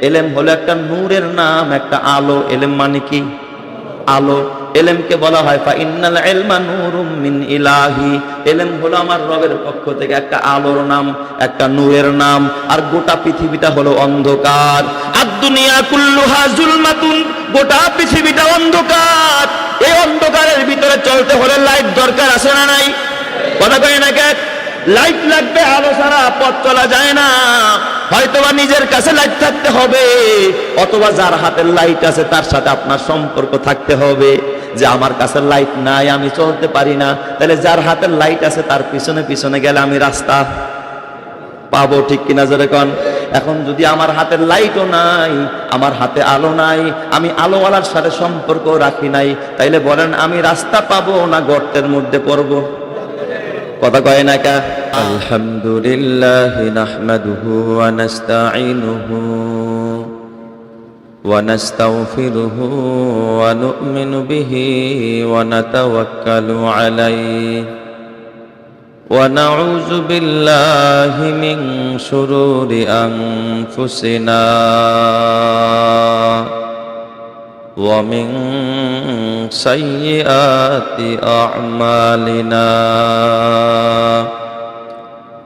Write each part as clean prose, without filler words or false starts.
এলেম হলো একটা নূরের নাম, একটা আলো। এলেম মানে কি? আলো। এলেমকে বলা হয় ফা ইন্নাল ইলমা নূরুম মিন ইলাহি। এলেম হলো আমার রবের পক্ষ থেকে একটা আলোর নাম, একটা নূরের নাম। আর গোটা পৃথিবীটা হলো অন্ধকার। আদ-দুনিয়া কুল্লুহা যুলমাতুন, গোটা পৃথিবীটা অন্ধকার। এই অন্ধকারের ভিতরে চলতে হলে লাইট দরকার, আছে না নাই? কথা কয় না কে? লাইট লাগবে, আলো ছাড়া পথ চলা যায় না। হয়তোবা নিজের কাছে লাইট থাকতে হবে, অথবা যার হাতের লাইট আছে তার সাথে আপনার সম্পর্ক থাকতে হবে। যে আমার কাছে লাইট নাই, আমি চলতে পারি না, তাহলে যার হাতের লাইট আছে তার পিছনে পিছনে গেলে আমি রাস্তা পাবো, ঠিক কিনা জোরে কোন? এখন যদি আমার হাতের লাইটও নাই, আমার হাতে আলো নাই, আমি আলোওয়ালার সাথে সম্পর্ক রাখি নাই, তাইলে বলেন আমি রাস্তা পাবো না গর্তের মধ্যে পড়বো? কথা কয় না কা? আলহামদুলিল্লাহ নাহমাদুহু ওয়া নাস্তাঈনুহু ওয়া নাস্তাগফিরুহু ওয়া নু'মিনু বিহি ওয়া নাতাওয়াক্কালু আলাইহি ওয়া নাউযু বিল্লাহি মিন শুরুরি আনফুসিনা ওয়া মিন সাইয়্যাতি আ'মালিনা।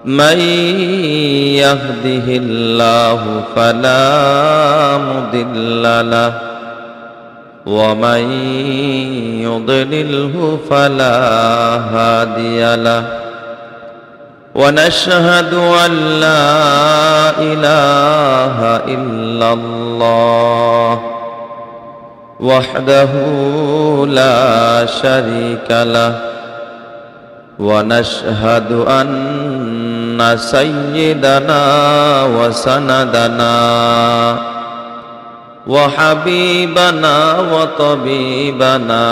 من يهده الله فلا مضل له ومن يضلله فلا هادي له ونشهد أن لا إله إلا الله وحده لا شريك له ونشهد أن سيدنا وسندنا وحبيبنا وطبيبنا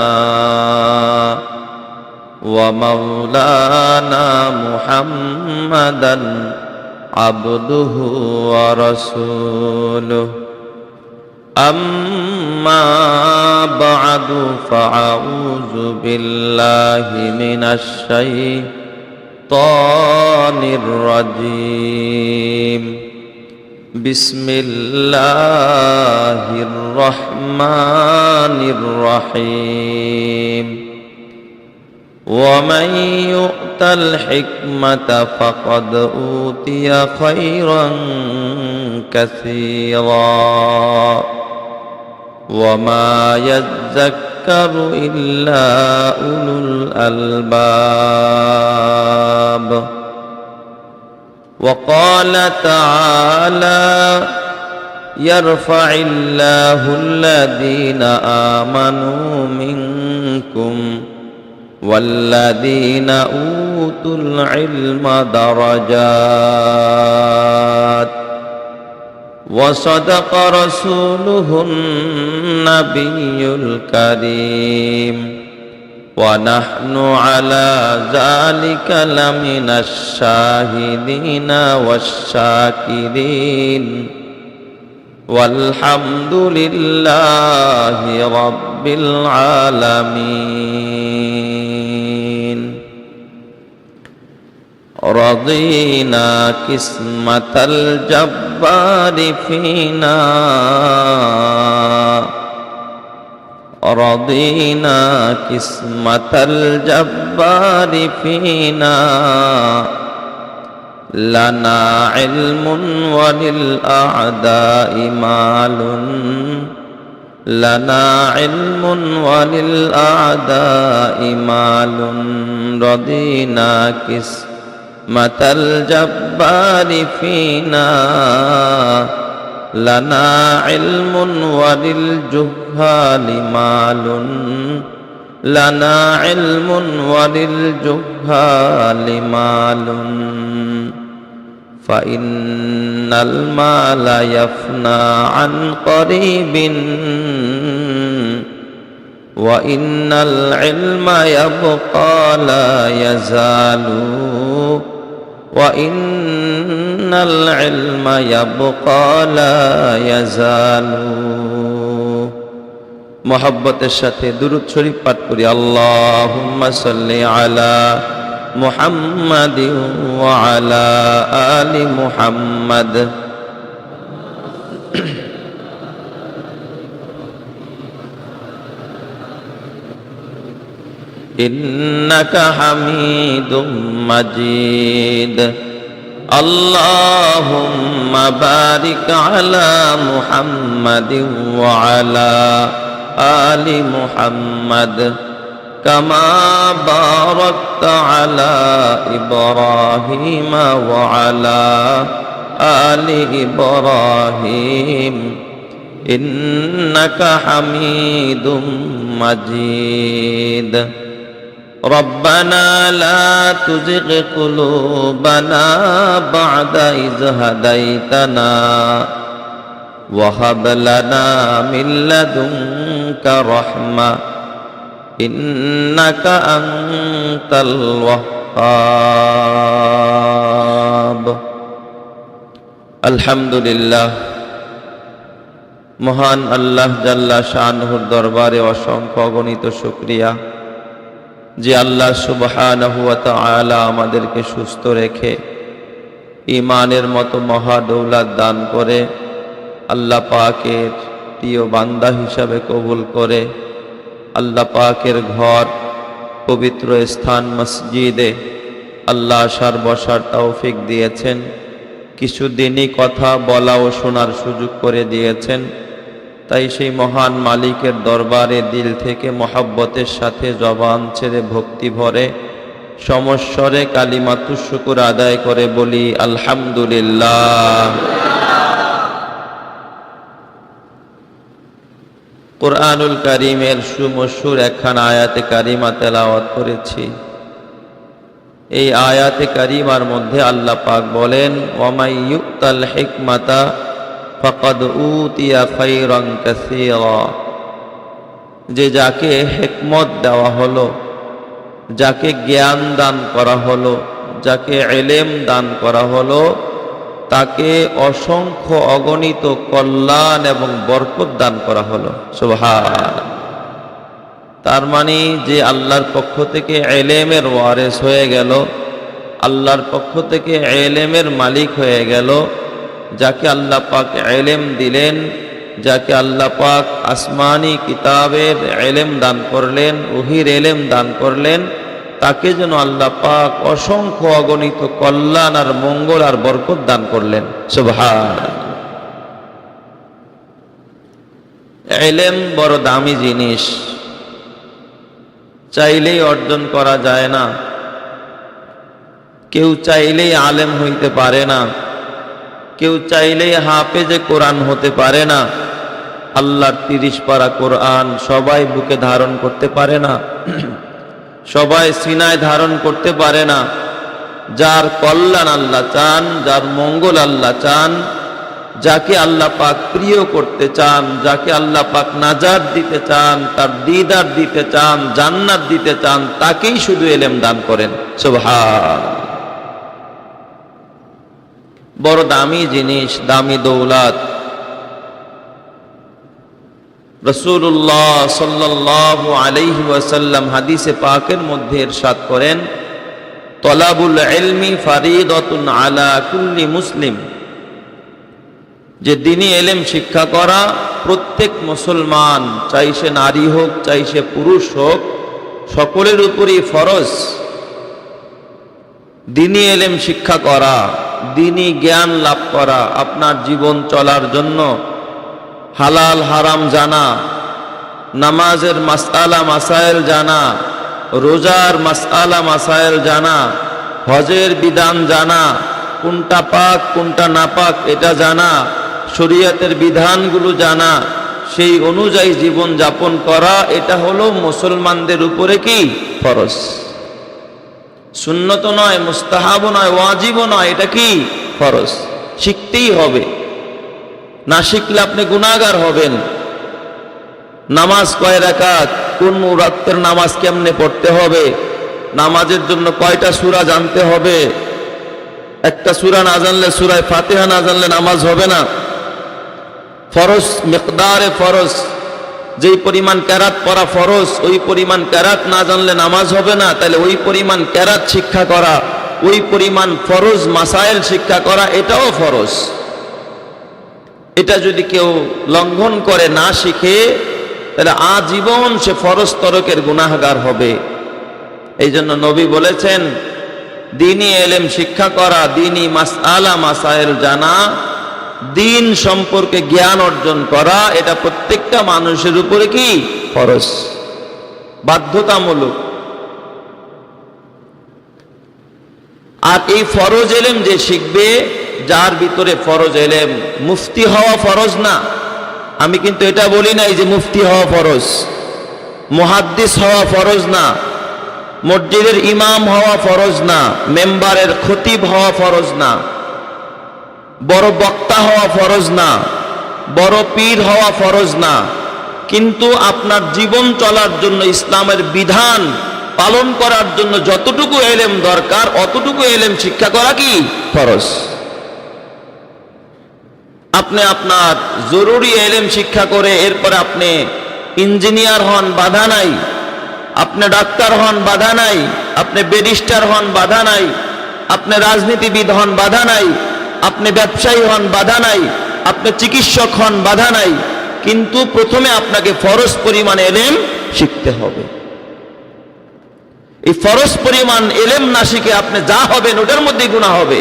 ومولانا محمدا عبده ورسوله أما بعد فأعوذ بالله من الشيطان الرجيم بسم الله الرحمن الرحيم ومن يؤت الحكمة فقد أوتي خيرا كثيرا وما يذكر إلا أولو الألباب. وقال تعالى يرفع الله الذين آمنوا منكم والذين أوتوا العلم درجات وصدق رسوله النبي الكريم ونحن على ذلك لمن الشاهدين والشاكرين والحمد لله رب العالمين. رضينا قسمة الجبار فينا رضينا قسمة الجبار فينا لنا علم وللأعداء مال لنا علم وللأعداء مال رضينا قسمة الجبار فينا لنا علم وللجهال مال لنا علم وللجهال مال فإن المال يفنى عن قريب وإن العلم يبقى لا يزال وإن العلم يبقى لا يزال. محبতের সাথে দুরূদ শরীফ পাঠ করি। আল্লাহুম্মা সাল্লি আলা মুহাম্মাদিন ওয়া আলা আলি মুহাম্মাদ إنك حميد مجيد اللهم بارك على محمد وعلى آل محمد كما باركت على إبراهيم وعلى آل إبراهيم إنك حميد مجيد ربنا لا تزغ قلوبنا بعد إذ هديتنا وهب لنا من لدنك رحمة إنك أنت الوهاب الحمد لله মহান আল্লাহ জাল্লা শানহুর দরবারে অসংখ্য অগণিত শুকরিয়া যে আল্লাহ সুবহানাহু ওয়া তাআলা আমাদেরকে সুস্থ রেখে ঈমানের মতো মহা দৌলত দান করে আল্লাহ পাকের প্রিয় বান্দা হিসাবে কবুল করে আল্লাহ পাকের ঘর পবিত্র স্থান মসজিদে আল্লাহ আসার বসার তৌফিক দিয়েছেন। কিছু দিনই কথা বলা ও শোনার সুযোগ করে দিয়েছেন। তাই সেই মহান মালিকের দরবারে দিল থেকে মহব্বতের সাথে জবান ছেড়ে ভক্তি ভরে সমস্বরে কালিমাতুশ শুকর আদায় করে বলি আলহামদুলিল্লাহ। কুরআনুল কারীমের সুমধুর একখানা আয়াতে কারিমা তেলাওয়াত করেছি। এই আয়াতে কারিমার মধ্যে আল্লাহ পাক বলেন ওয়ামাই ইউতাল হিকমাতা ফাকাদ উতিয়া খায়রান কাসীরা, যে যাকে হিকমত দেওয়া হলো, যাকে জ্ঞান দান করা হলো, যাকে ইলম দান করা হলো, তাকে অসংখ্য অগণিত কল্যাণ এবং বরকত দান করা হলো। সুবহান। তার মানে যে আল্লাহর পক্ষ থেকে ইলমের ওয়ারিস হয়ে গেল, আল্লাহর পক্ষ থেকে ইলমের মালিক হয়ে গেল, যাকে আল্লাহ পাক ইলম দিলেন, যাকে আল্লাহ পাক আসমানি কিতাবের ইলম দান করলেন, ওহীর ইলম দান করলেন, তাকে যেন আল্লাহ পাক অসংখ্য অগণিত কল্যাণ আর মঙ্গল আর বরকত দান করলেন। সুবহান। ইলম বড় দামি জিনিস, চাইলেই অর্জন করা যায় না। কেউ চাইলেই আলেম হইতে পারে না, কেউ চাইলেই হাফেজে কোরআন হতে পারে না। আল্লাহর 30 পারা কোরআন সবাই বুকে ধারণ করতে পারে না, সবাই সিনায় ধারণ করতে পারে না। যার কল্যাণ আল্লাহ চান, যার মঙ্গল আল্লাহ চান, যাকে আল্লাহ পাক প্রিয় করতে চান, যাকে আল্লাহ পাক নাজাত দিতে চান, তার দিদার দিতে চান, জান্নাত দিতে চান, তাকেই শুধু ইলম দান করেন। সুবহান। বড় দামি জিনিস, দামি দৌলত। রাসূলুল্লাহ সাল্লাল্লাহু আলাইহি ওয়াসাল্লাম হাদিসে পাকের মধ্যে ইরশাদ করেন তলাবুল ইলমি ফারিদাতুন আলা কুল্লি মুসলিম, যে দ্বীনি ইলম শিক্ষা করা প্রত্যেক মুসলমান, চাই সে নারী হোক চাই সে পুরুষ হোক, সকলের উপরই ফরজ। দ্বীনি ইলম শিক্ষা করা, দ্বীনি জ্ঞান লাভ করা, আপনার জীবন চলার জন্য হালাল হারাম জানা, নামাজের মাসআলা মাসাইল জানা, রোজার মাসআলা মাসাইল জানা, হজের বিধান জানা, কোনটা পাক কোনটা নাপাক এটা জানা, শরীয়তের বিধানগুলো জানা, সেই অনুযায়ী জীবন যাপন করা, এটা হলো মুসলমানদের উপরে কি ফরজ। সুন্নত নয়, মুস্তাহাব নয়, ওয়াজিবও নয়, এটা কি ফরজ। শিখতেই হবে, না শিখলে আপনি গুনাহগার হবেন। নামাজ কয় রাকাত, কোন রাতের নামাজ কেমনে পড়তে হবে, নামাজের জন্য কয়টা সূরা জানতে হবে। একটা সূরা না জানলে, সূরা ফাতিহা না জানলে নামাজ হবে না। ফরজ মিকদারে ফরজ, যেই পরিমাণ কেরাত পড়া ফরজ, ওই পরিমাণ কেরাত না জানলে নামাজ হবে না। তাহলে ওই পরিমাণ কেরাত শিক্ষা করা, ওই পরিমাণ ফরজ মাসাইল শিক্ষা করা, এটাও ফরজ। এটা যদি কেউ লঙ্ঘন করে, না শিখে, তাহলে আজীবন সে ফরজ তরকের গুনাহগার হবে। এই জন্য নবী বলেছেন, দ্বীনি ইলম শিক্ষা করা, দ্বীনি মাসআলা মাসাইল জানা, দ্বীন সম্পর্কে জ্ঞান অর্জন করা, এটা প্রত্যেকটা মানুষের উপরে কি ফরজ, বাধ্যতামূলক। আর এই ফরজ ইলম যে শিখবে, যার ভিতরে ফরজ ইলম, মুফতি হওয়া ফরজ না। আমি কিন্তু এটা বলি নাই যে মুফতি হওয়া ফরজ, মুহাদ্দিস হওয়া ফরজ না, মসজিদের ইমাম হওয়া ফরজ না, মেম্বারের খতিব হওয়া ফরজ না, বড় বক্তা হওয়া ফরজ না, বড় পীর হওয়া ফরজ না। কিন্তু আপনার জীবন চলার জন্য, ইসলামের বিধান পালন করার জন্য যতটুকু ইলম দরকার, অতটুকু ইলম শিক্ষা করা কি ফরজ। আপনি আপনার জরুরি ইলম শিক্ষা করে এরপরে আপনি ইঞ্জিনিয়ার হন, বাধা নাই। আপনি ডাক্তার হন, বাধা নাই। আপনি ব্যারিস্টার হন, বাধা নাই। আপনি রাজনীতিবিদ হন, বাধা নাই। আপনি ব্যবসায়ী হন, বাধা নাই। আপনি চিকিৎসক হন, বাধা নাই। কিন্তু প্রথমে আপনাকে ফরজ পরিমাণ ইলম শিখতে হবে। এই ফরজ পরিমাণ ইলম না শিখে আপনি যা হবেন ওটার মধ্যে গুনাহ হবে।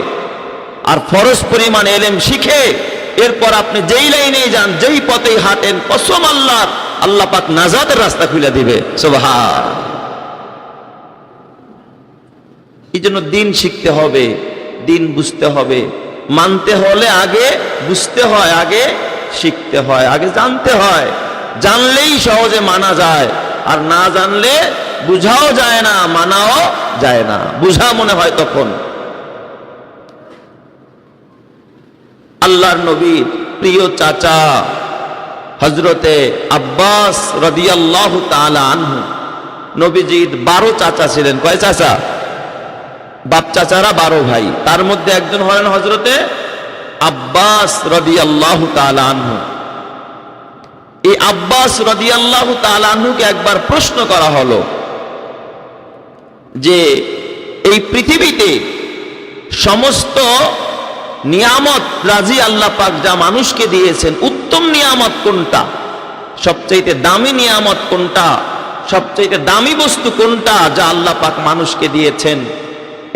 আর ফরজ পরিমাণ ইলম শিখে এরপর আপনি যেই লাইনে যান, যেই পথেই হাঁটেন, কসম আল্লাহর, আল্লাহ পাক নাজাতের রাস্তা খুলে দিবে। সুবহান। এই জন্য দিন শিখতে হবে, দিন বুঝতে হবে। মানতে হলে আগে বুঝতে হয়, আগে শিখতে হয়, আগে জানতে হয়। জানলেই সহজে মানা যায়, আর না জানলে বুঝাও যায় না, মানাও যায় না। বুঝা মনে হয় তখন। আল্লাহর নবীর প্রিয় চাচা হযরতে আব্বাস রাদিয়াল্লাহু তাআলা আনহু, নবীজির 12 চাচা ছিলেন। কয় চাচা? বাপ চাচারা 12 ভাই, তার মধ্যে একজন হলেন হযরতে আব্বাস রাদিয়াল্লাহু তাআলা আনহু। এই আব্বাস রাদিয়াল্লাহু তাআলা আনহুকে একবার প্রশ্ন করা হলো যে এই পৃথিবীতে সমস্ত নিয়ামত রাজি আল্লাহ পাক যা মানুষকে দিয়েছেন, উত্তম নিয়ামত কোনটা, সবচাইতে দামি নিয়ামত কোনটা, সবচাইতে দামি বস্তু কোনটা যা আল্লাহ পাক মানুষকে দিয়েছেন?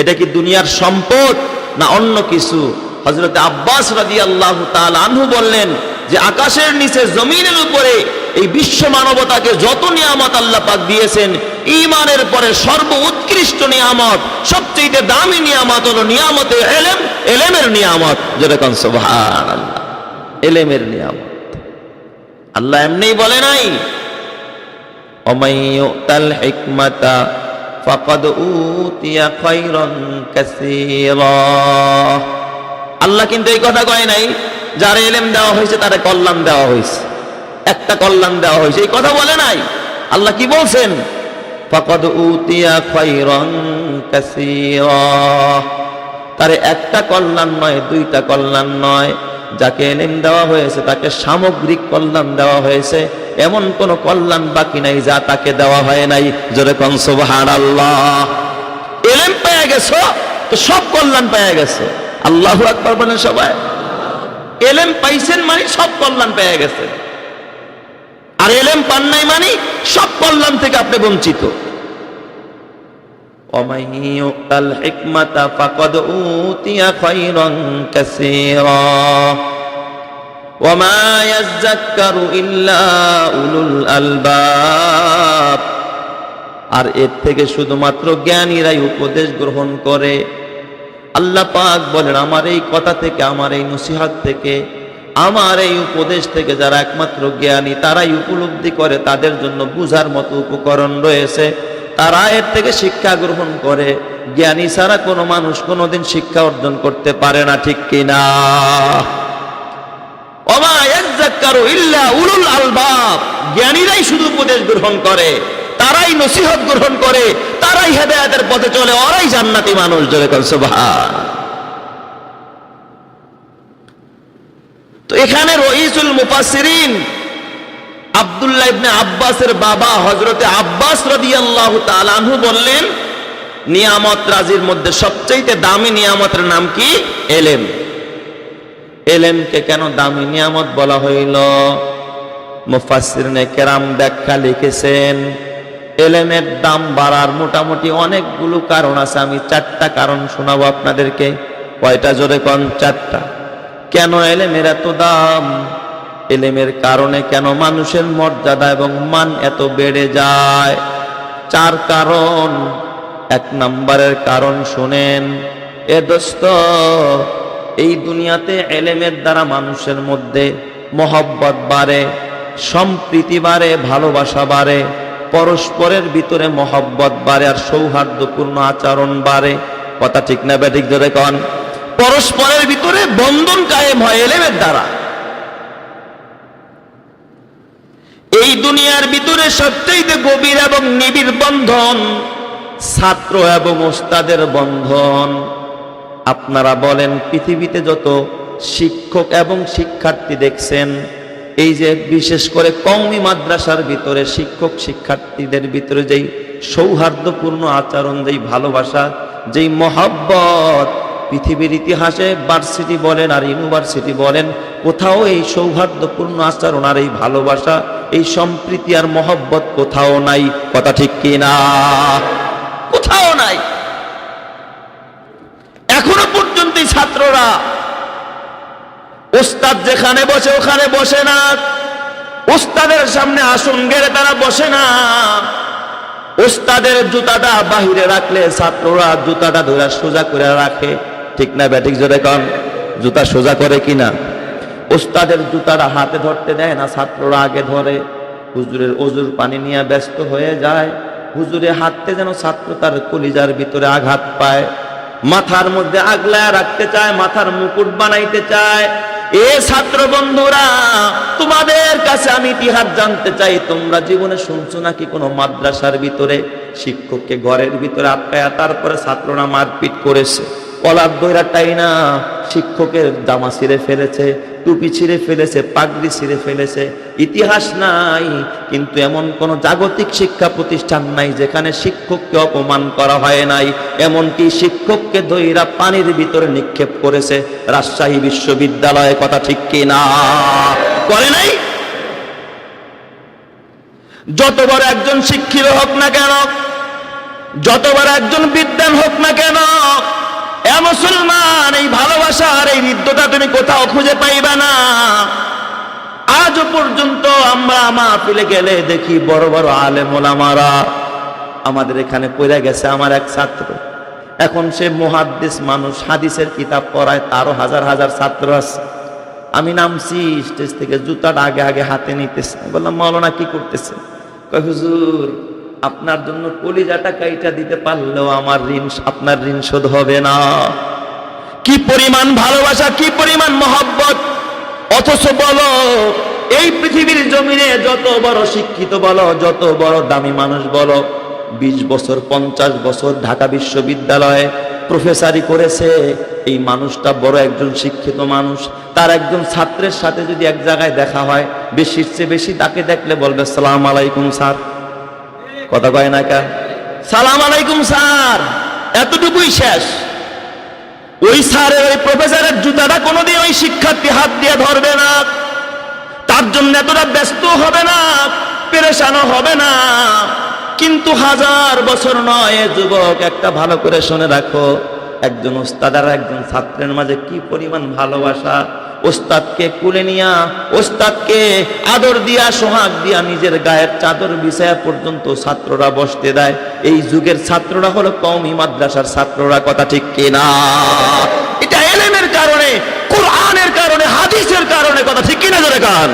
এটা কি দুনিয়ার সম্পদ না অন্য কিছু? হযরত আব্বাস রাদিয়াল্লাহু তাআলা আনহু বললেন যে আকাশের নিচে জমিনের উপরে এই বিশ্ব মানবতাকে যত নিয়ামত আল্লাহ পাক দিয়েছেন, ঈমানের পরে সর্ব উৎকৃষ্ট নিয়ামত, সবচেয়ে দামি নিয়ামত হলো নিয়ামতে ইলম, ইলমের নিয়ামত। যেরকম সুবহানাল্লাহ, ইলমের নিয়ামত। আল্লাহ এমনি বলে নাই ওমাইয়ুতাল হিকমাতা ফাকাদ উতিয়া খায়রান কাসীরা। আল্লাহ কিন্তু এই কথা কয় নাই যারা ইলম দেওয়া হয়েছে তারা কল্যাণ দেওয়া হয়েছে, একটা কল্যাণ দেওয়া হয়েছে, এই কথা বলে নাই। আল্লাহ কি বলছেন? ফাকাদ উতিয়া খায়রান কাসীরা। তার একটা কল্যাণ নয়, দুইটা কল্যাণ নয়, যাকে ইলম দেওয়া হয়েছে তাকে সামগ্রিক কল্যাণ দেওয়া হয়েছে। এমন কোন কল্যাণ বাকি নাই যা তাকে দেওয়া হয় নাই। জোরে কোন সুবহানাল্লাহ। ইলম পেয়ে গেছো তো সব কল্যাণ পেয়ে গেছো। আল্লাহু আকবার বলেন সবাই। ইলম পাইছেন মানে সব কল্যাণ পেয়ে গেছেন। আর ইলম পান নাই মানে সব কল্যাণ থেকে আপনি বঞ্চিত। ওমাইয়ুতাল হিকমাতা ফাকাদ উতিয়া খায়রান কাসীরা ওয়ামা ইয়াযাক্কারু ইল্লা উলুল আলবাব। আর এর থেকে শুধুমাত্র জ্ঞানীরাই উপদেশ গ্রহণ করে। আল্লাহ পাক বলেন আমার এই কথা থেকে, আমার এই নসিহত থেকে, আমার এই উপদেশ থেকে যারা একমাত্র জ্ঞানী তারাই উপলব্ধি করে, তাদের জন্য বুঝার মতো উপকরণ রয়েছে, তারা এর থেকে শিক্ষা গ্রহণ করে। জ্ঞানী ছাড়া কোনো মানুষ কোনোদিন শিক্ষা অর্জন করতে পারে না, ঠিক কিনা? ওমা ইয়াযাক্কারু ইল্লা উলুল আলবাব। জ্ঞানীরাই শুধু উপদেশ গ্রহণ করে, তারাই নসিহত গ্রহণ করে, তারাই হেদায়েতের পথে চলে, ওরাই জান্নাতি মানুষ। জোরে কর সুবহান। তো এখানে রইসুল মুফাসসিরিন আব্দুল্লাহ ইবনে আব্বাসের বাবা হযরতে আব্বাস রাদিয়াল্লাহু তাআলা আনহু বললেন নিয়ামত রাজির মধ্যে সবচেয়ে দামি নিয়ামতের নাম কি? ইলম। ইলমকে কেন দামি নিয়ামত বলা হইল? মুফাসসিরিনে কেরাম ব্যাখ্যা লিখেছেন এলেমের দাম বাড়ার মোটামুটি অনেকগুলো কারণ আছে। আমি 4টা কারণ শোনাবো আপনাদেরকে। কয়টা? জোরে কোন? 4টা। কেন এলেমের এত দাম? এলেমের কারণে কেন মানুষের মর্যাদা এবং মান এত বেড়ে যায়? 4 কারণ। 1 নম্বরের কারণ শুনেন। এ দোস্ত, এই দুনিয়াতে এলেমের দ্বারা মানুষের মধ্যে মহব্বত বাড়ে, সম্প্রীতি বাড়ে, ভালোবাসা বাড়ে, পরস্পরের ভিতরে মহব্বত বাড়ে, আর সৌহার্দ্যপূর্ণ আচরণ বাড়ে। কথা ঠিক না বেঠিক? জোরে কোন। পরস্পরের ভিতরে বন্ধন কায়েম হয় এলেমের দ্বারা। এই দুনিয়ার ভিতরে সবচেয়ে গভীর এবং নিবিড় বন্ধন ছাত্র এবং ওস্তাদের বন্ধন। আপনারা বলেন, পৃথিবীতে যত শিক্ষক এবং শিক্ষার্থী দেখছেন, এই যে বিশেষ করে কওমি মাদ্রাসার ভিতরে শিক্ষক শিক্ষার্থীদের ভিতরে যেই সৌহার্দ্যপূর্ণ আচরণ, যেই ভালোবাসা, যেই মহব্বত, পৃথিবীর ইতিহাসে ভার্সিটি বলেন আর ইউনিভার্সিটি বলেন, কোথাও এই সৌহার্দ্যপূর্ণ আচরণ আর এই ভালোবাসা, এই সম্প্রীতি আর মহব্বত কোথাও নাই। কথা ঠিক কি না? কোথাও নাই। এখনো পর্যন্ত ছাত্ররা ওস্তাদ যেখানে বসে ওখানে বসে না, ওস্তাদের সামনে আসন গেড়ে তারা বসে না। ওস্তাদের জুতাটা বাহিরে রাখলে ছাত্ররা জুতাটা ধরে সোজা করে রাখে। ঠিক না ব্যাটিক? জোরে কোন। জুতা সোজা করে কিনা? ওস্তাদের জুতাটা হাতে ধরতে দেয় না, ছাত্ররা আগে ধরে। হুজুরের ওজুর পানি নিয়ে ব্যস্ত হয়ে যায়। হুজুরে হাঁটতে যেন ছাত্র তার কলিজার ভিতরে আঘাত পায়, মাথার মধ্যে আগলায় রাখতে চায়, মাথার মুকুট বানাইতে চায়। এ ছাত্র বন্ধুরা, তোমাদের কাছে আমি ইতিহাস জানতে চাই, তোমরা জীবনে শুনছো নাকি কোনো মাদ্রাসার ভিতরে শিক্ষককে ঘরের ভিতরে আটকায়া তারপরে ছাত্ররা মারপিট করেছে, কলার দইরা টাইনা শিক্ষকের জামা ছিঁড়ে ফেলেছে, টুপি ছিঁড়ে ফেলেছে, পাগড়ি ছিঁড়ে ফেলেছে? ইতিহাস নাই। কিন্তু এমন কোন জাগতিক শিক্ষা প্রতিষ্ঠান নাই যেখানে শিক্ষককে অপমান করা হয় নাই। এমনকি শিক্ষককে দইরা পানির ভিতরে নিক্ষেপ করেছে রাজশাহী বিশ্ববিদ্যালয়ে। কথা ঠিক কি না? করে নাই? যত বড় একজন শিক্ষিত হোক না কেন, যত বড় একজন বিদ্বান হোক না কেন, এ মুসলমান, এই ভালোবাসার এই হৃদ্যতা তুমি কোথাও খুঁজে পাইবা না। আজও পর্যন্ত আমরা মাহফিলে গেলে দেখি বড় বড় আলেম ওলামারা আমাদের এখানে পড়ে গেছে। আমার এক ছাত্র, এখন সে মুহাদ্দিস মানুষ, হাদিসের কিতাব পড়ায়, তারও হাজার হাজার ছাত্র আছে। আমি নামছি স্টেজ থেকে, জুতাটা আগে আগে হাতে নিতেছে। বললাম, মাওলানা কি করতেছে? কয়, হুজুর, আপনার জন্য কলিজাটা কাইটা দিতে পারলেও আমার ঋণ, আপনার ঋণ শোধ হবে না। কি পরিমাণ ভালোবাসা, কি পরিমাণ মহব্বত! অথচ বলো, এই পৃথিবীর জমিনে যত বড় শিক্ষিত বলো, যত বড় দামি মানুষ বলো, 20 বছর 50 বছর ঢাকা বিশ্ববিদ্যালয়ে প্রফেসরি করেছে, এই মানুষটা বড় একজন শিক্ষিত মানুষ, তার একজন ছাত্রের সাথে যদি এক জায়গায় দেখা হয়, বেশির চেয়ে বেশি তাকে দেখলে বলবে, সালাম আলাইকুম স্যার। কথা কয় না কেন? সালাম আলাইকুম স্যার, এতটুকুই শেষ। ওই স্যারের, ওই প্রফেসরের জুতাটা কোনোদিন ওই শিক্ষার্থী হাত দিয়ে ধরবে না, তার জন্য এতটা ব্যস্ত হবে না, পেরেশানও হবে না। কিন্তু 1000 বছর নয়, যুবক, একটা ভালো করে শুনে রাখো, একজন ওস্তাদ আর একজন ছাত্রের মাঝে কি পরিমাণ ভালোবাসা! ওস্তাদকে কুলে নিয়া, ওস্তাদকে আদর দিয়া, সোহাগ দিয়া, নিজের গায়ের চাদর বিছায়া পর্যন্ত ছাত্ররা বসতে দেয়। এই যুগের ছাত্ররা হলো কওমি মাদ্রাসার ছাত্ররা। কথা ঠিক কিনা? এটা এলেমের কারণে, কোরআনের কারণে, হাদিসের কারণে। কথা ঠিক কিনা? জোরে কান।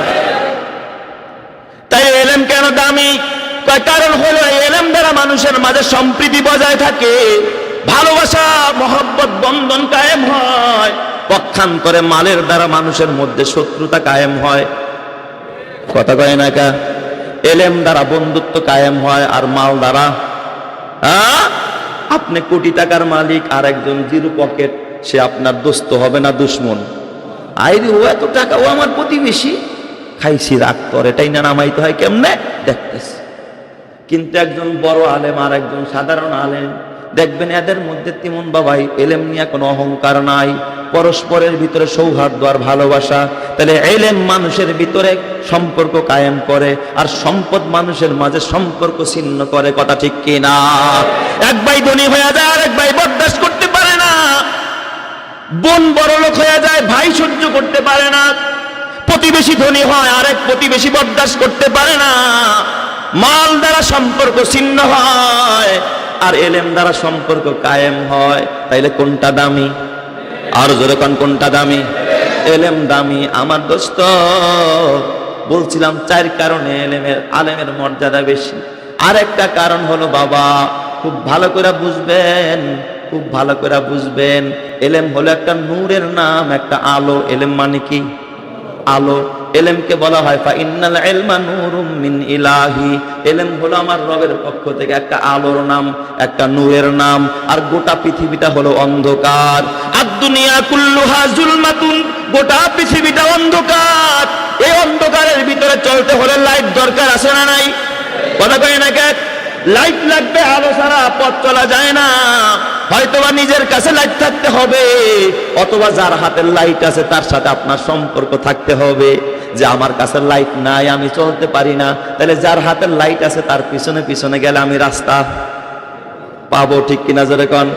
তাই এলেম কেন দামি? কারণ হলো এলেম দ্বারা মানুষের মাঝে সম্প্রীতি বজায় থাকে, ভালোবাসা মহব্বত বন্ধন কায়েম হয়। পক্ষান্তরে মালের দ্বারা মানুষের মধ্যে শত্রুতা কায়েম হয়। কথা কয় না কা? এলেম দ্বারা বন্ধুত্ব কায়েম হয়, আর মাল দ্বারা আপনি কোটি টাকার মালিক, আর একজন জিরো পকেট, সে আপনার দোস্ত হবে না দুশ্মন? আইরে, ও এত টাকা, ও আমার প্রতিবেশী, খাইছি রাগ করে, এটাই না নামাইতে হয় কেমনে দেখতেছি। কিন্তু একজন বড় আলেম আর একজন সাধারণ আলেম, দেখবেন এদের মধ্যে তেমন বাবাই এলেম নিয়ে কোনো অহংকার নাই, পরস্পরের ভিতরে সৌহার্দ্য আর ভালোবাসা। তাহলে এলেম মানুষের ভিতরে সম্পর্ক কায়েম করে, আর সম্পদ মানুষের মাঝে সম্পর্ক ছিন্ন করে। কথা ঠিক কি না? এক ভাই ধনী হয়ে যায় আর এক ভাই বরদাস্ত করতে পারে না, বোন বড় লোক হয়ে যায় ভাই সহ্য করতে পারে না, প্রতিবেশী ধনী হয় আরেক প্রতিবেশী বরদাস্ত করতে পারে না। মাল দ্বারা সম্পর্ক ছিন্ন হয় আর এলেম দ্বারা সম্পর্ক কায়েম হয়। তাইলে কোনটা দামি? আর জোরে কোন কোনটা দামি? এলেম দামি। আমার দোস্ত বলছিলাম 4 কারণে আলেমের মর্যাদা বেশি। আরেকটা কারণ হলো বাবা, খুব ভালো করে বুঝবেন, খুব ভালো করে বুঝবেন, এলেম হলো একটা নূরের নাম, একটা আলো। এলেম মানে কি? আলো। এলেমকে বলা হয় ফাইন্নাল ইলমা নূরুম মিন ইলাহি। এলেম হলো আমার রবের পক্ষ থেকে একটা আলোর নাম, একটা নূরের নাম। আর গোটা পৃথিবীটা হলো অন্ধকার। আদ-দুনিয়া কুল্লুহা যুলমাতুন, গোটা পৃথিবীটা অন্ধকার। এই অন্ধকারের ভিতরে চলতে হলে লাইট দরকার আছে না নাই? কথা কয় না কে? লাইট লাগবে, আলো ছাড়া পথ চলা যায় না। হয়তোবা নিজের কাছে লাইট থাকতে হবে, অথবা যার হাতের লাইট আছে তার সাথে আপনার সম্পর্ক থাকতে হবে। যে আমার কাছে লাইট নাই, আমি চলতে পারি না, তাহলে যার হাতের লাইট আছে তার পিছনে পিছনে গেলে আমি রাস্তা পাবো। ঠিক কিনা জোরে কোন?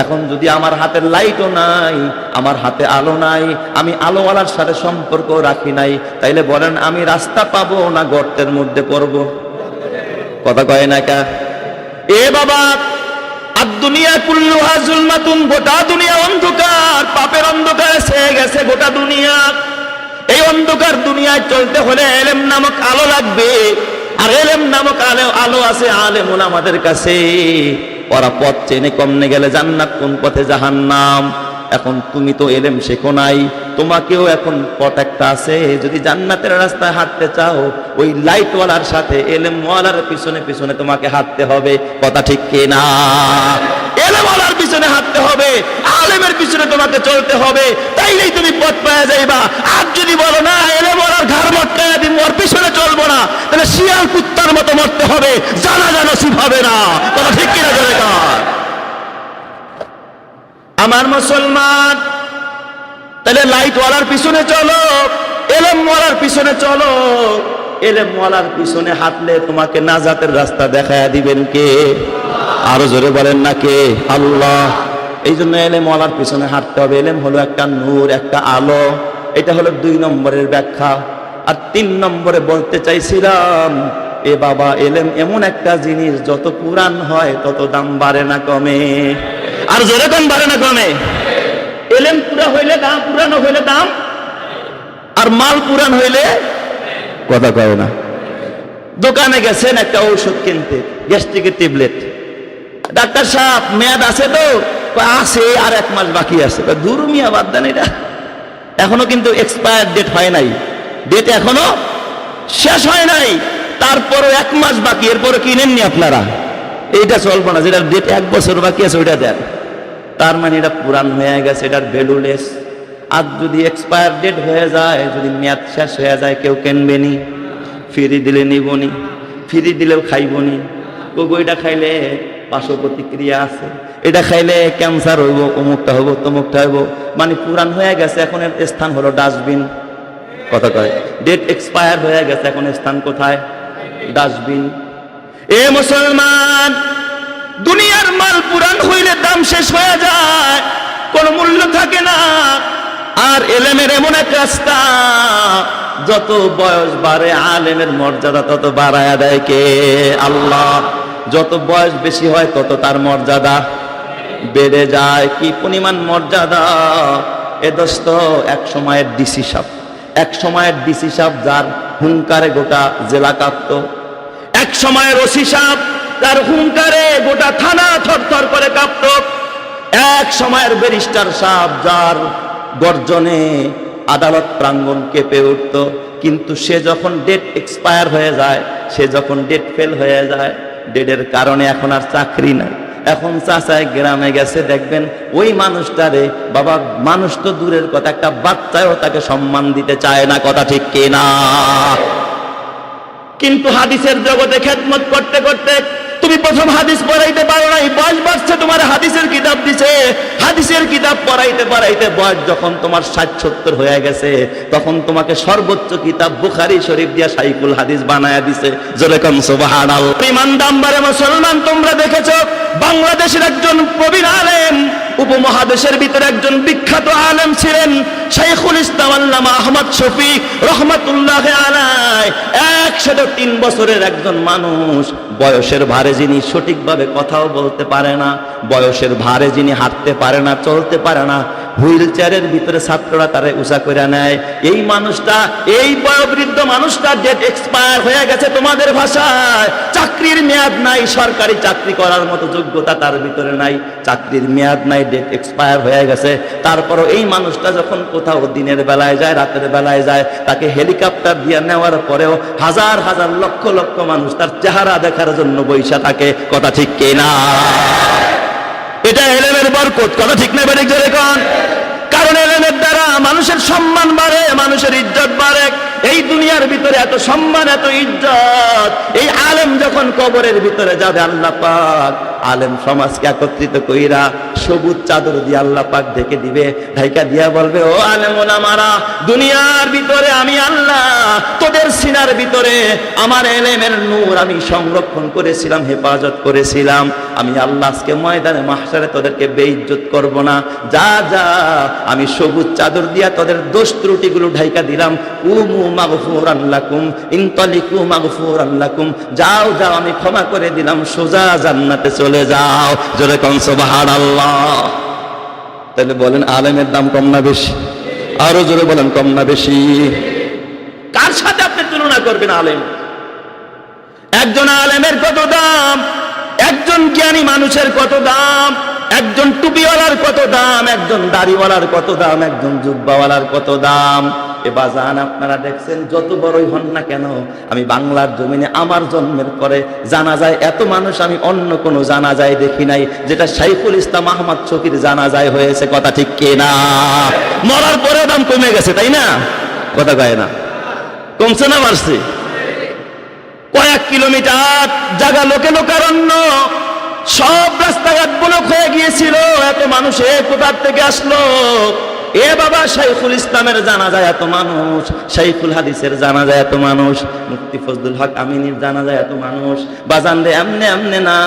এখন যদি আমার হাতের লাইটও নাই, আমার হাতে আলো নাই, আমি আলোওয়ালার সাথে সম্পর্ক রাখি নাই, তাইলে বলেন আমি রাস্তা পাবো না গর্তের মধ্যে পড়বো? কথা কয় না কা? এ বাবা, আদ-দুনিয়া কুল্লুহা যুলমাতুন, গোটা দুনিয়া অন্ধকার, পাপের অন্ধকারে ছেয়ে গেছে গোটা দুনিয়া। এই অন্ধকার দুনিয়ায় চলতে হলে এলেম নামক আলো লাগবে। আর এলেম নামক আলো আছে আলেম ওলামাদের কাছে। ওরা পথ চেনে কমনে গেলে জান্নাত কোন পথে জাহান্নাম। এখন তুমি তো এলেম শেখো নাই, তোমাকেও এখন পথ একটা আছে। যদি জান্নাতের রাস্তায় হাঁটতে চাও, ওই লাইটওয়ালার সাথে এলেমওয়ালার পিছনে পিছনে তোমাকে হাঁটতে হবে। কথা ঠিক কি না? এলেমওয়ালার পিছনে হাঁটতে হবে, আলেমের পিছনে তোমাকে চলতে হবে, তাইলেই তুমি পথ পেয়ে যাইবা। আর যদি বলো না এলেমওয়ালার ঘাড় মটকায়া দিব, ওর পিছনে চলবো না, তাহলে শিয়াল কুত্তার মতো মরতে হবে, জানা নসিব হবে না। কথা ঠিক কিনা জোরে কর? আমার মুসলমান, তাহলে লাইটওয়ালার পিছনে চলো, এলেমওয়ালার পিছনে চলো। এলেমওয়ালার পিছনে হাঁটলে তোমাকে নাজাতের রাস্তা দেখায়া দিবেন কে? আরো জোরে বলেন না কে? আল্লাহ। এই জন্য এলেমওয়ালার পিছনে হাঁটতে হবে। এলেম হলো একটা নূর, একটা আলো। এটা হলো 2 নম্বরের ব্যাখ্যা। আর 3 নম্বরে বলতে চাইছিলাম, এ বাবা, এলেম এমন একটা জিনিস, যত পুরান হয় তত দাম বাড়ে না কমে। আর জোরে কোন বাড়ে না কমে? এলেম পুরা হইলে দাম, পুরানো হইলে দাম, আর মাল পুরান হইলে কথা কয় না। দোকানে গেছেন একটা ঔষধ কিনতে, গ্যাস্ট্রিকের ট্যাবলেট। ডাক্তার সাহেব মেয়াদ আছে তো? আছে, আর 1 মাস বাকি আছে। দূর মিয়া, বাদ দেন এটা, এখনো কিন্তু এক্সপায়ার ডেট হয় নাই, ডেট এখনো শেষ হয় নাই, তারপরও 1 মাস বাকি। এরপরে কিনেননি আপনারা, এইটা চলবো না। যেটা ডেট 1 বছর বাকি আছে ওইটা দেন। তার মানে এটা পুরান হয়ে গেছে, এটার ভ্যালুলেস। আর যদি এক্সপায়ার ডেট হয়ে যায়, যদি মেয়াদ শেষ হয়ে যায়, কেউ কিনবেনি। ফ্রি দিলে নিবনি, ফ্রি দিলেও খাইবনি। এটা খাইলে পার্শ্ব প্রতিক্রিয়া আছে, এটা খাইলে ক্যান্সার হইব, অমুকটা হইব, তমুকটা হইব। মানে পুরান হয়ে গেছে, এখন এর স্থান হলো ডাস্টবিন। কথা কয়? ডেট এক্সপায়ার হয়ে গেছে, এখন স্থান কোথায়? ডাস্টবিন। এ মুসলমান, দুনিয়ার মাল পুরান হইলে দাম শেষ হয়ে যায়, কোনো মূল্য থাকে না। আর এলেমের এমন এক রাস্তা, যত বয়স বাড়ে আলেমের মর্যাদা তত বাড়ায়া দেয় কে? আল্লাহ। যত বয়স বেশি হয় তত তার মর্যাদা বেড়ে যায়। কি পরিমাণ মর্যাদা! এ দোস্ত, এক সময়ের ডিসি সাহেব, এক সময়ের ডিসি সাহেব যার হুঙ্কারে গোটা জেলা কাঁপত। এক সময়ের ওসি সাহেব তার হুঙ্কারে গোটা থানা থরথর করে কাঁপত। এক সময়ের ব্যারিস্টার সাহেব যার গর্জনে আদালত প্রাঙ্গণ কেঁপে উঠত। কিন্তু সে যখন ডেট এক্সপায়ার হয়ে যায়, সে যখন ডেট ফেল হয়ে যায়, ডেটের কারণে এখন আর চাকরি নাই। এখন চাচায় গ্রামে গেছে, দেখবেন ওই মানুষটারে, বাবা, মানুষ তো দূরের কথা, একটা বাচ্চাও তাকে সম্মান দিতে চায় না। কথা ঠিক কিনা? কিন্তু হাদিসের জগতে খেদমত করতে করতে তুমি প্রথম হাদিস পড়াইতে পারো নাই, বয়স বাড়ছে, তোমার হাদিসের কিতাব দিছে, হাদিসের কিতাব পড়াইতে পড়াইতে বয়স যখন তোমার 60-70 হয়ে গেছে, তখন তোমাকে সর্বোচ্চ কিতাব বুখারী শরীফ দিয়া শাইখুল হাদিস বানায়া দিছে। জোরে কোন সুবহানাল্লাহ। ইমান দামবারে মুসলমান, তোমরা দেখেছো বাংলাদেশের একজন প্রবীণ আলেম, উপমহাদেশের ভিতরে একজন বিখ্যাত আলেম ছিলেন শাইখুল ইসলাম আল্লামা আহমদ শফিক রহমাতুল্লাহি আলাইহি। 103 বছরের একজন মানুষ, বয়সের ভারে যিনি সঠিকভাবে কথাও বলতে পারে না, বয়সের ভারে যিনি হাঁটতে পারে না, চলতে পারে না, হুইল চেয়ারের ভিতরে ছাত্ররা তারে উঁচা করে নেয়। এই মানুষটা, এই বয়োবৃদ্ধ মানুষটা ডেট এক্সপায়ার হয়ে গেছে তোমাদের ভাষায়, চাকরির মেয়াদ নাই, সরকারি চাকরি করার মতো যোগ্যতা তার ভিতরে নাই, চাকরির মেয়াদ নাই, ডেট এক্সপায়ার হয়ে গেছে। তারপরও এই মানুষটা যখন কোথাও দিনের বেলায় যায়, রাতের বেলায় যায়, তাকে হেলিকপ্টার দিয়ে নেওয়ার পরেও হাজার হাজার লক্ষ লক্ষ মানুষ তার চেহারা দেখার জন্য বৈশা থাকে। কথা ঠিক কিনা? এটা এলেমের বরকত। কথা ঠিক না বেঠিক? জোরে কোন। কারণ এলেমের দ্বারা মানুষের সম্মান বাড়ে, মানুষের ইজ্জত বাড়ে। এই দুনিয়ার ভিতরে এত সম্মান, এত ইজ্জত, এই আলেম যখন কবরের ভিতরে যাবে, আল্লাহ পাক আলেম সমাজকে একত্রিত কইরা সবুজ চাদর দিয়ে আল্লাহ পাক ঢেকে দিবে, ঢাইকা দিয়া বলবে, ও আলেম ওলামারা, দুনিয়ার ভিতরে আমি আল্লাহ তোদের সিনার ভিতরে আমার এলেমের নূর আমি সংরক্ষণ করেছিলাম, হেফাজত করেছিলাম। আমি আল্লাহ আজকে ময়দানে মাহশারে তোদেরকে বেইজ্জত করব না। যা যা, আমি সবুজ চাদর দিয়া তোদের দোষ ত্রুটিগুলো ঢাইকা দিলাম। উমু মাগফুরান লাকুম, ইনতালিকু মাগফুরান লাকুম, যাও যাও, আমি ক্ষমা করে দিলাম, সোজা জান্নাতে চলে যাও। জোরে কোন সুবহানাল্লাহ। তাহলে বলেন আলেমের দাম কম না বেশি? আরো জোরে বলেন, কম না বেশি? কার সাথে আপনি তুলনা করবেন আলেম? একজন আলেমের কত দাম, একজন জ্ঞানী মানুষের কত দাম, একজন টুপিওয়ালার কত দাম, একজন দাড়িওয়ালার কত দাম, একজন জুব্বাওয়ালার কত দাম। এ বাজান, আপনারা দেখছেন যত বড়ই হন না কেন, আমি বাংলার জমিনে আমার জন্মের পরে জানাজায় এত মানুষ আমি অন্য কোনো জানাজায় দেখি নাই, যেটা শাইখুল ইসলাম আহমদ শফির জানাজায় হয়েছে। কথা ঠিক কিনা? মরার পরে দাম কমে গেছে, তাই না? কথা কয় না? কমছে না বাড়ছে? কয়েক কিলোমিটার জায়গা লোকে লোকারণ্য, সব রাস্তাঘাট ব্লক হয়ে গিয়েছিল। এত মানুষ কোথার থেকে আসলো? এ বাবা, শাইখুল ইসলামের জানাজায় এত মানুষ, শাইখুল হাদিসের জানাজায় এত মানুষ, মুফতি ফজলুল হক আমিনীর জানাজায় এত মানুষ। বাজান রে, এমনে এমনে না,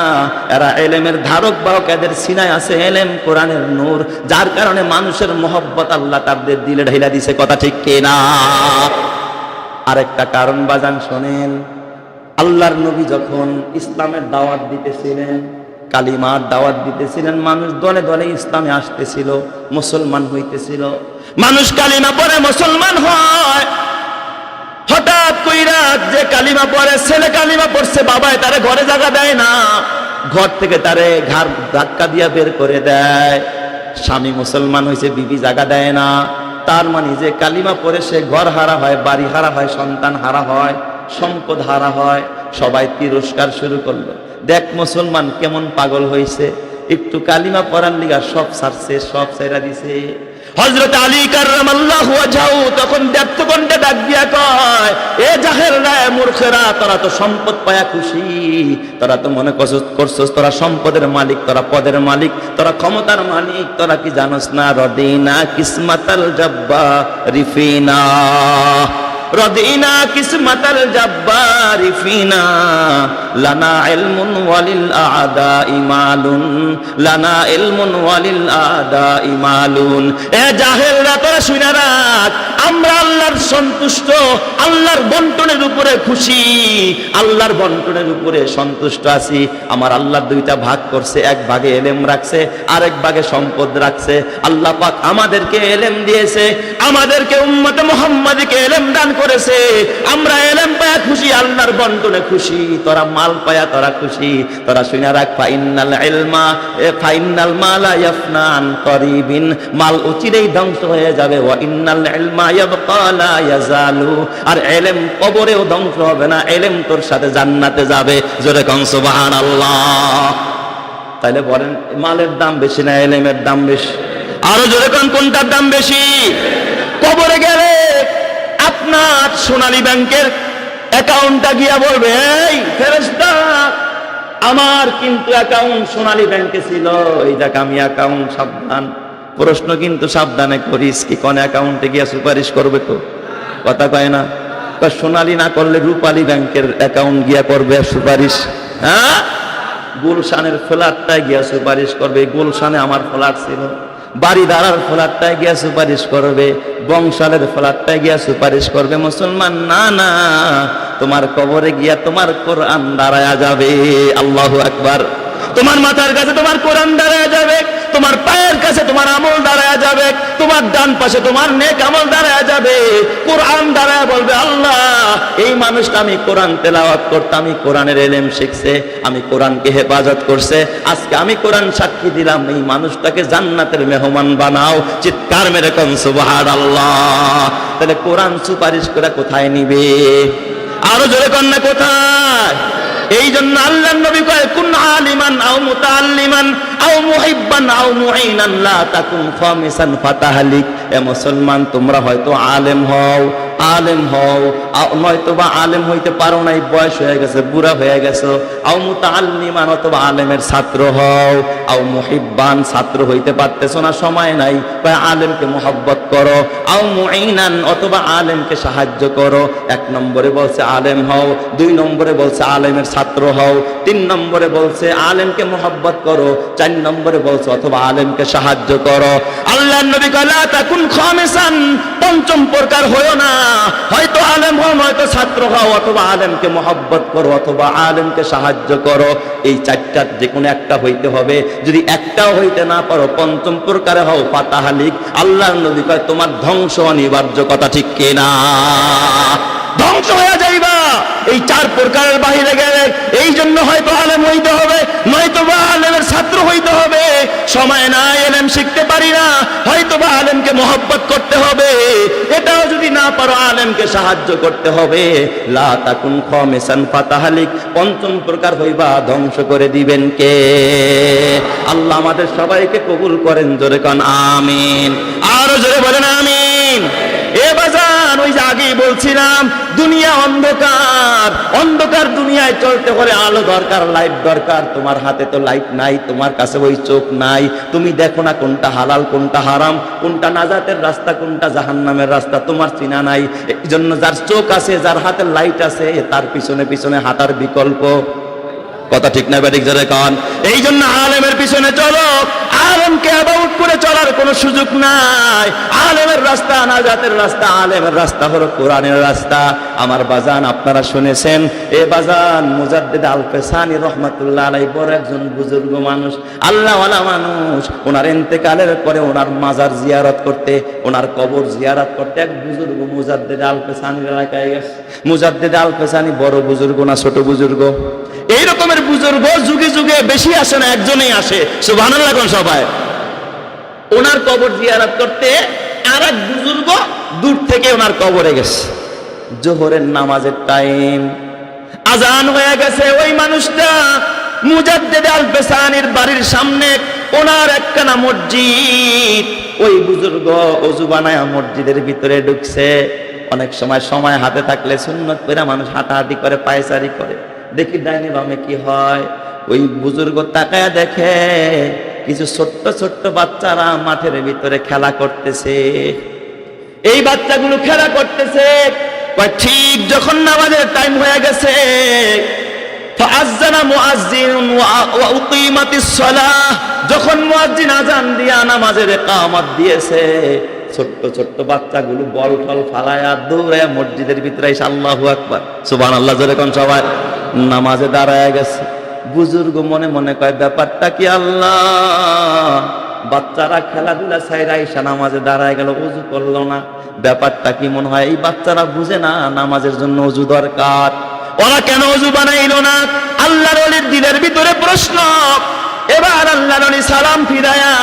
এরা এলেমের ধারক বাহক, এদের সিনায় আছে এলেম, কোরআনের নূর, যার কারণে মানুষের মহব্বত আল্লাহ তাদের দিলে ঢাইলা দিছে। কথা ঠিক কিনা? আরেকটা কারণ বাজান শোনেন, আল্লাহর নবী যখন ইসলামের দাওয়াত দিতেছিলেন, কালিমার দাওয়াত দিতেছিলেন, মানুষ দলে দলে ইসলামে আসতেছিল, মুসলমান হইতেছিল। মানুষ কালিমা পড়ে মুসলমান হয়। হঠাৎ কইরা যে কালিমা পড়ে, ছেলে কালিমা পড়ছে, বাবাই তারে ঘরে জায়গা দেয় না, ঘর থেকে তারে ঘাড় ধাক্কা দিয়া বের করে দেয়। স্বামী মুসলমান হয়েছে, বিবি জায়গা দেয় না। তার মানে যে কালিমা পড়ে সে ঘর হারা হয়, বাড়ি হারা হয়, সন্তান হারা হয়, সম্পদ হারা হয়। সবাই তিরস্কার শুরু করলো। দেখ মুসলমান কেমন পাগল হয়েছে, একটু কালিমা পড়ার লিগা সব ছাড়ছে, সব ছেড়া দিছে। হযরত আলী কাররামাল্লাহু ওয়াজহু তখন দেবতকণ্ঠে ডাক দিয়া কয়, এ জাহেলরা, মূর্খেরা, তোরা তো সম্পদ পায়া খুশি, তোরা তো মনে করছস তোরা সম্পদের মালিক, তোরা পদের মালিক, তোরা ক্ষমতার মালিক। তোরা কি জানোস না, রদিনা কিসমাতাল জাব্বারি ফিনা, রদিনা কিসমাতাল জাব্বারি ফিনা, লানা ইলমুন ওয়ালিল আদাই মালুন, লানা ইলমুন ওয়ালিল আদাই মালুন। এ জাহেলরা, তোরা শুনে রাখ, আমরা আল্লাহর সন্তুষ্ট, আল্লাহর বন্টনের উপরে খুশি, আল্লাহর বন্টনের উপরে সন্তুষ্ট আছি। আমার আল্লাহ দুইটা ভাগ করছে, এক ভাগে এলেম রাখছে, আরেক ভাগে সম্পদ রাখছে। আল্লাহ পাক আমাদেরকে এলেম দিয়েছে, আমাদেরকে উম্মতে মুহাম্মাদীকে এলেম দান করেছে। আমরা এলেম পায়া খুশি, আল্লাহর বন্টনে খুশি। তোরা মাল পায়া তোরা খুশি। তোরা শুনে রাখ, ফাইনাল ইলমা, ফাইনাল মালা ইয়াফনান করিবিন, মাল অচিরেই ধ্বংস হয়ে যাবে। ওয়া ইন্নাল ইলমা ইয়াবকা লা ইয়াজালু, আর এলেম কবরেও ধ্বংস হবে না, এলেম তোর সাথে জান্নাতে যাবে। জোরে কোন সুবহানাল্লাহ। তাইলে বলেন, মালের দাম বেশি না এলেমের দাম বেশি? আরো জোরে কোন, কোনটার দাম বেশি? কবরে গেলে আপনার সোনালী ব্যাংকের অ্যাকাউন্টটা গিয়া বলবে, এই ফেরেশতা, আমার কিন্তু অ্যাকাউন্ট সোনালী ব্যাংকে ছিল, এই দেখ আমি অ্যাকাউন্ট, সাবধান। প্রশ্ন কিন্তু সাবধানে করিস, কি কোন অ্যাকাউন্টে গিয়া সুপারিশ করবে? তো কথা কয় না, সোনালী না করলে রূপালী ব্যাংকের অ্যাকাউন্ট গিয়া করবে সুপারিশ। হ্যাঁ, গুলশানের ফ্ল্যাটটায় গিয়া সুপারিশ করবে, গুলশানে আমার ফ্ল্যাট ছিল। বাড়িদারার ফ্ল্যাটটায় গিয়া সুপারিশ করবে, বংশালের ফ্ল্যাটটায় গিয়া সুপারিশ করবে। মুসলমান না, না, তোমার কবরে গিয়া তোমার কোরআন দাঁড়ায়া যাবে। আল্লাহু আকবার। তোমার মাথার কাছে তোমার কোরআন দাঁড়ায়া যাবে, তোমার পায়ের কাছে তোমার আমল দাঁড়ায়া যাবে, তোমার ডান পাশে তোমার নেক আমল দাঁড়ায়া যাবে। কোরআন দাঁড়ায়া বলবে, আল্লাহ, এই মানুষটা আমি কোরআন তেলাওয়াত করতাম, আমি কোরআনের ইলম শিখছে, আমি কোরআনকে হেফাজত করছে, আজকে আমি কোরআন সাক্ষী দিলাম, এই মানুষটাকে জান্নাতের মেহমান বানাও। চিৎকার মেরে কোন সুবহানাল্লাহ। তাহলে কোরআন সুপারিশ করে কোথায় নিবে? আরো জোরে কোন না কোথায়? এই জন্য আল্লাহর নবী কয়, কুন আলিমান আও মুতাআল্লিমান আও মুহিব্বান আও মুঈনান লা তাকুন খামিসান ফাতাহলিক। এ মুসলমান, তোমরা হয়তো আলেম হও, নয়তো বা আলেম হইতে পারো নাই, বয়স হয়ে গেছে, বুড়া হয়ে গেছো। আও মুতাআল্লিমান, অথবা আলেমের ছাত্র হও। আও মুহিব্বান, ছাত্র হইতে পারতেছো না, সময় নাই, আলেমকে মোহাব্বত করো। আও মুঈনান, অথবা আলেমকে সাহায্য করো। 1 নম্বরে বলছে আলেম হও, 2 নম্বরে বলছে আলেমের ছাত্র হও, 3 নম্বরে বলছে আলেমকে মোহাব্বত করো, 4 নম্বরে বলছে অথবা আলেমকে সাহায্য করো। আল্লাহর নবী কয়, লা তাকুন খামিসান, পঞ্চম প্রকার হয়ো না, হয়তো আলেম হও, নয়তো ছাত্র হও, অথবা আলেমকে মোহাব্বত করো, অথবা আলেমকে সাহায্য করো। এই 4টার যে কোনো একটা হইতে হবে। যদি একটাও হইতে না পারো, পঞ্চম প্রকারে হও ফাতাহালিক। আল্লাহর নবী কয়, তোমার ধ্বংস অনিবার্য। কথা ঠিক কিনা? ধ্বংস হয়ে যাইবা এই 4 প্রকারের বাহিরে গেলে। এই জন্য হয়তো আলেম হইতে হবে, নয়তো বা আলেমের ছাত্র হইতে হবে। সময় নাই, ইলম শিখতে পারি না, হয়তো বা আলেমকে মোহাব্বত করতে হবে। এটাও যদি না পারো, আলেমকে সাহায্য করতে হবে। লা তাকুন খামিসান ফাতাহালিক, পঞ্চম প্রকার হইবা, ধ্বংস করে দিবেন কে? আল্লাহ আমাদের সবাইকে কবুল করেন। জোরে কান আমিন। আরো জোরে বলেন আমিন। এ বাজান, ওই যে আগেই বলছিলাম, দুনিয়া অন্ধকার, অন্ধকার দুনিয়ায় চলতে হলে আলো দরকার, লাইট দরকার। তোমার হাতে তো লাইট নাই, তোমার কাছে ওই চোখ নাই, তুমি দেখো না কোনটা হালাল কোনটা হারাম, কোনটা নাজাতের রাস্তা কোনটা জাহান্নামের রাস্তা, তোমার চিনা নাই। এই জন্য যার চোখ আছে, যার হাতে লাইট আছে, তার পিছনে পিছনে হাঁটার বিকল্প। কথা ঠিক না বেঠিক? জোরে কান। এই জন্য আলেমের পিছনে চলো, আলেমকে অ্যাবাউট করে চলার কোনো সুযোগ নাই। আলেমের রাস্তা নাজাতের রাস্তা, আলেমের রাস্তা হলো কোরআনের রাস্তা। আমার বাজান, আপনারা শুনেছেন, এ বাজান, মুজাদ্দিদ আল পেসানি রহমাতুল্লাহ আলাইহি বড় একজন বুজুর্গ মানুষ, আল্লাহওয়ালা মানুষ। ওনার ইন্তেকালের পরে ওনার মাজার জিয়ারত করতে, ওনার কবর জিয়ারত করতে এক বুজুর্গ মুজাদ্দিদ আল পেসানির এলাকায় গেছে। মুজাদ্দিদ আল পেসানি বড় বুজুর্গ না ছোট বুজুর্গ? এই রকমের বুজুর্গ যুগে যুগে বেশি আসে না, একজনেই আসে। সুবহানাল্লাহ কোন সবাই? ওনার কবর জিয়ারত করতে আর এক বুজুর্গ দূর থেকে ওনার কবরে গেছে। জোহরের নামাজের টাইম, আজান হয়ে গেছে। ওই মানুষটা মুজাদ্দিদ আল পেসানির বাড়ির সামনে ওনার একখানা মসজিদ। ওই বুজুর্গ ওযু বানায়া মসজিদের ভিতরে ঢুকছে। অনেক সময় হাতে থাকলে সুন্নত পড়া মানুষ হাঁটাহাঁটি করে, পায়চারি করে। দেখি ডাইনে বামে কি হয়। ওই বুজুর্গ তাকায়া দেখে কিছু ছোট্ট ছোট্ট বাচ্চারা মাঠের ভিতরে খেলা করতেছে। এই বাচ্চাগুলো খেলা করতেছে। ঠিক যখন নামাজের টাইম হয়ে গেছে, ফাআযানা মুআজ্জিনুন ওয়া উকিমাতিস সালাহ, যখন মুয়াজ্জিন আযান দিয়া নামাজের ইকামত দিয়েছে, ছোট্ট ছোট্ট বাচ্চাগুলো বল টল ফালায়া দৌড়ায়া মসজিদের ভিতরে এসে আল্লাহু আকবার, সুবহানাল্লাহ জোরে কোন সবাই, নামাজে দাঁড়ায় গেছে। বুজুর্গ মনে মনে কয়, ব্যাপারটা কি আল্লাহ? বাচ্চারা খেলাধুলা ছাইরা এসে নামাজে দাঁড়ায় গেল, ওযু করলো না। ব্যাপারটা কি? মনে হয় এই বাচ্চারা বুঝে না নামাজের জন্য ওযু দরকার। ওরা কেন ওযু বানাইলো না? আল্লাহর ওলির দিলের ভিতরে প্রশ্ন। এবার আল্লাহর ওলি সালাম ফিরায়া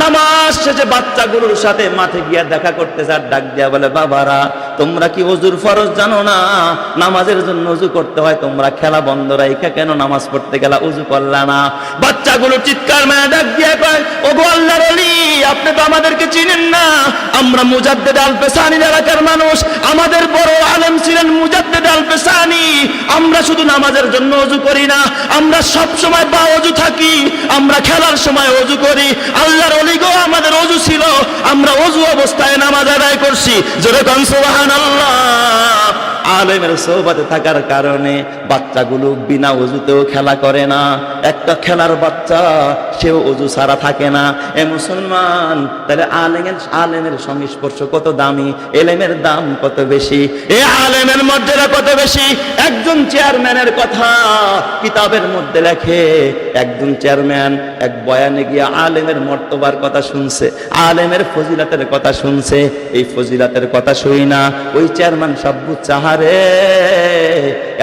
নামাজ শেষে বাচ্চাগুলোর সাথে মাঠে গিয়া দেখা করতে যার, ডাক দিয়া বলে, বাবারা তোমরা কি ওযুর ফরজ জানো না? নামাজের জন্য ওযু করতে হয়, তোমরা খেলা বন্ধ রাইখা কেন নামাজ পড়তে গেলা, ওযু করলা না? বাচ্চাগুলো চিৎকার মেরে ডাক দিয়ে কয়, ওগো আল্লাহর ওলি, আপনি তো আমাদেরকে চিনেন না, আমরা মুজাদ্দেদ আল পেসানির এলাকার মানুষ, আমাদের বড় আলেম ছিলেন মুজাদ্দেদ আল পেসানি, আমরা শুধু নামাজের জন্য ওযু করি না, আমরা সব সময় বা ওযু থাকি, আমরা খেলার সময় ওযু করি। আল্লাহর ওলি গো, আমাদের ওযু ছিল, আমরা ওযু অবস্থায় নামাজ আদায় করছি। জোরে কোন সুবহানাল্লাহ। আলেমের সোহবতে থাকার কারণে বাচ্চাগুলো বিনা ওযুতেও খেলা করে না। একটা খেলার বাচ্চা, সেও ওযু ছাড়া থাকে না। এ মুসলমান, তাহলে আলেমের সংস্পর্শ কত দামি, এলেমের দাম কত বেশি, এ আলেমের মর্যাদা কত বেশি। একজন চেয়ারম্যানের কথা কিতাবের মধ্যে লেখে, একজন চেয়ারম্যান এক বয়ানে গিয়ে আলেমের মর্তবার কথা শুনছে, আলেমের ফজিলাতের কথা শুনছে। এই ফজিলাতের কথা শুই না ওই চেয়ারম্যান সব চাহারে,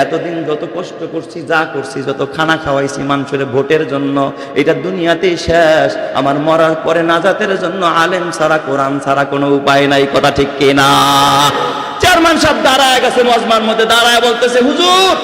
এতদিন যত কষ্ট করছি, যা করছি, যত খানা খাওয়াইছি মানুষের ভোটের জন্য, এটা দুনিয়াতেই শেষ, আমার মরার পরে নাজাতের জন্য আলেম ছাড়া, কোরআন ছাড়া কোনো উপায় নাই। কথা ঠিক কিনা? চেয়ারম্যান সাহেব দাঁড়ায় গেছে, মজমার মধ্যে দাঁড়ায় বলতেছে, হুজুর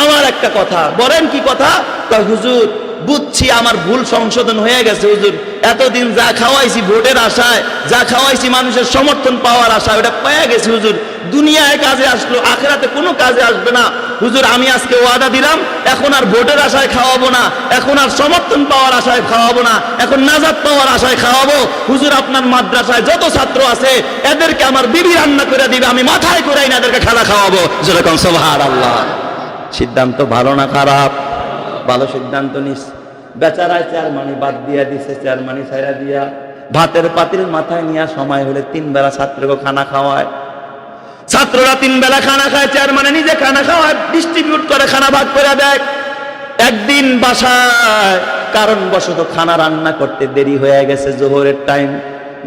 আমার একটা কথা। বলেন কি কথা? কয়, হুজুর বুঝছি আমার ভুল সংশোধন হয়ে গেছে হুজুর, এতদিন যা খাওয়াইছি ভোটের আশায়, যা খাওয়াইছি মানুষের সমর্থন পাওয়ার আশায়, ওটা পেয়ে গেছি হুজুর, দুনিয়ায় কাজে আসলো, আখিরাতে কোনো কাজে আসবে না হুজুর। আমি আজকে ওয়াদা দিলাম, এখন আর ভোটের আশায় খাওয়াবো না, এখন আর সমর্থন পাওয়ার আশায় খাওয়াবো না, এখন নাজাত পাওয়ার আশায় খাওয়াবো হুজুর। আপনার মাদ্রাসায় যত ছাত্র আছে এদেরকে আমার বিবি রান্না করে দিবে, আমি মাথায় করে না এদেরকে খানা খাওয়াবো। যেরকম সুবহানাল্লাহ। সিদ্ধান্ত ভালো না খারাপ? ভালো সিদ্ধান্ত নিস। বেচারায় চেয়ারম্যানি বাদ দিয়া দিছে, চেয়ারম্যানি ছাইরা দিয়া ভাতের পাতিল মাথায় নিয়ে সময় হলে 3 বেলা ছাত্রকে খানা খাওয়ায়। ছাত্ররা 3 বেলা খানা খায়, চেয়ারম্যানে নিজে খানা খাওয়ায়, ডিস্ট্রিবিউট করে, খানা ভাগ করে দেয়। একদিন বাসায় কারণবশত খানা রান্না করতে দেরি হয়ে গেছে, জোহরের টাইম,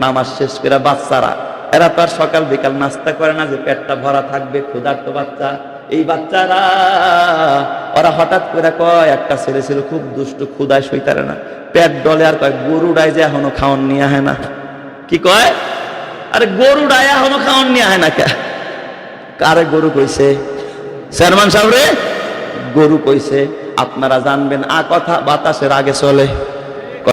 নামাজ শেষ করে বাচ্চারা, এরা তো আর সকাল বিকাল নাস্তা করে না যে পেটটা ভরা থাকবে, ক্ষুধার্ত বাচ্চা। এই বাচ্চারা ওরা হঠাৎ করে কয়, একটা ছেলে ছিল খুব দুষ্ট, ক্ষুধায় সইতারে না, পেট ডলে, আর কয় গরুডায় যে এখনো খাওয়ান নিয়ে হয় না। কি কয়? আরে গরুডায় এখনো খাওয়ান নিয়ে হয় না। কে কারে গরু কইছে? চেয়ারম্যান সাহেব রে গরু কইছে। আপনারা জানবেন, কথা বাতাসের আগে চলে।